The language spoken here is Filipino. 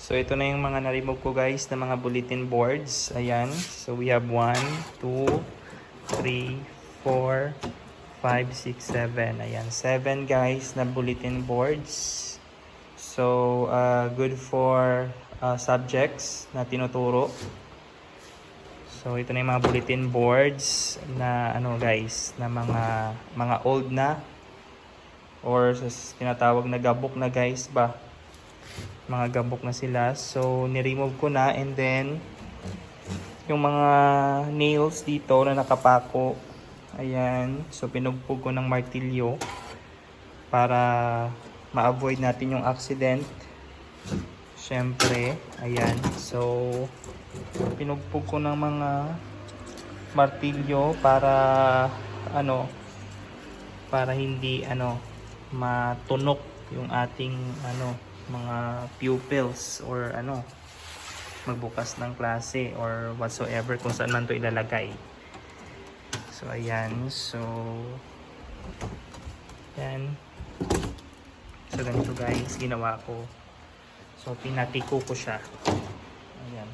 So ito na yung mga na-remove ko guys na mga bulletin boards. Ayan. So we have 1, 2, 3, 4, 5, 6, 7. Ayan. 7 guys na bulletin boards. So good for subjects na tinuturo. So ito na yung mga bulletin boards na ano guys, na mga old na or tinatawag na gabok na guys ba. Mga gabok na sila. So ni-remove ko na, and then yung mga nails dito na nakapako. Ayan. So pinugpog ko ng martilyo para ma-avoid natin yung accident. Syempre, ayan. So pinugpog ko ng mga martilyo para para hindi matunok yung ating mga pupils or magbukas ng klase or whatsoever kung saan man to ilalagay. So ayan, so yan. So ganito guys ginawa ko. So pinatiko ko siya. Ayan.